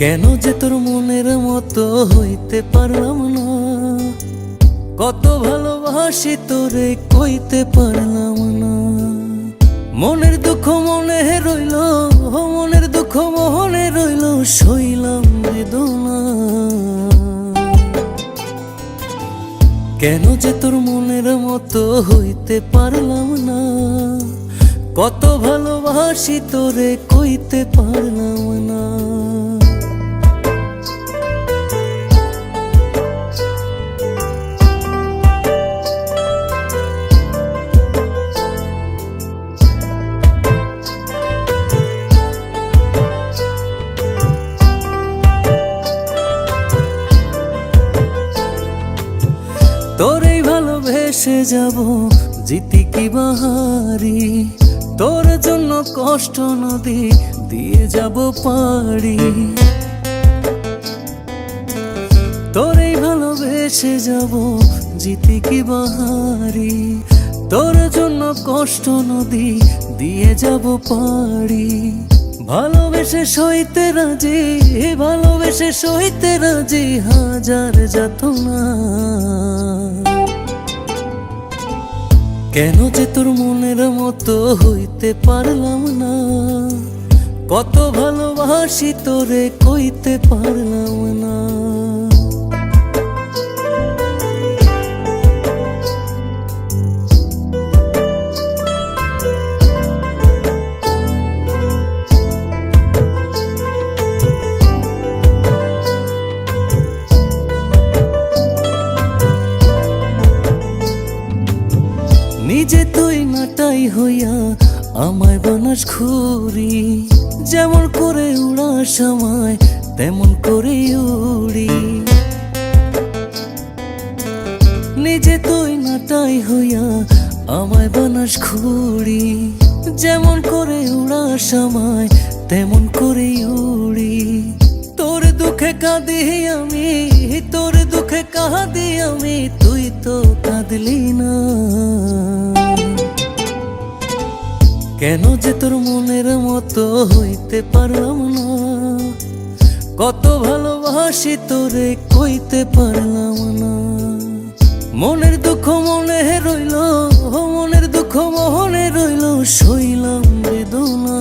কেন যে তোর মনের মতো হইতে পারলাম না, কত ভালোবাসি তোরে কইতে পারলাম না। মনের দুঃখ মনে রইল, মনের দুঃখ মনে রইল, সইলাম বেদনা। কেন যে তোর মনের মতো হইতে পারলাম না, কত ভালোবাসি তোরে কইতে পারলাম না। তোরেই ভালোবেসে যাব জিতি কি বাহারি, তোর জন্য কষ্ট নদী দিয়ে যাব পাড়ি। তোরেই ভালোবেসে যাব জিতি কি বাহারি, তোর জন্য কষ্ট নদী দিয়ে যাব পাড়ি। ভালোবেসে সইতে রাজি, ভালোবেসে সইতে রাজি হাজার যাতনা। কেন যে তোর মনের মতো হইতে পারলাম না, কত ভালোবাসি তোরে কইতে পারলাম না। নিজে তুই নাটাই হইয়া আমায় বানাস খুরি, যেমন করে উড়ার সময় তেমন করে উড়ি। নিজে তুই নাটাই হইয়া আমায় বানাস খুরি, যেমন করে উড়ার সময় তেমন করে উড়ি। তোর দুঃখে কাঁদি আমি, তোর দুঃখে কাঁদি আমি, তুই তো কাঁদলি না। কেন যে তোর মনের মতো হইতে পারলাম না, কত ভালোবাসি তোরে কইতে পারলাম না। মনের দুঃখ মনে রইল, মনের দুঃখ মনে রইল, সইলাম বেদনা।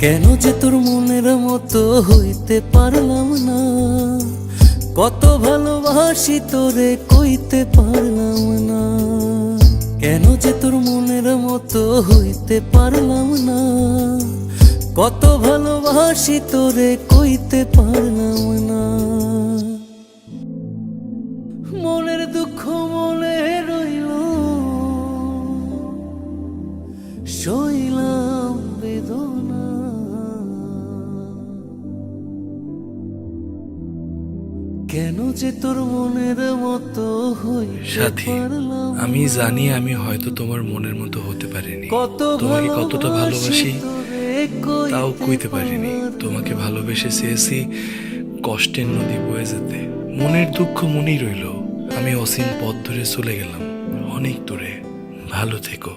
কেন যে তোর মনের মতো হইতে পারলাম না, কত ভালোবাসি তোরে কইতে পারলাম না। কেন যে তোর মনের মতো হইতে পারলাম না, কত ভালোবাসি তোরে কইতে পারলাম না। মনের দুঃখ মনে রইল, সইলাম বেদনা। কেন যে তোর মনের মতো সাথী, আমি জানি আমি হয়তো তোমার মনের মতো হতে পারিনি, তোমাকে কতটা ভালোবাসি তাও কইতে পারিনি। তোমাকে ভালোবেসে চেয়েছি কষ্টের নদী বয়ে যেতে, মনের দুঃখ মনেই রইল। আমি অসীম পথ ধরে চলে গেলাম অনেক দূরে। ভালো থেকো।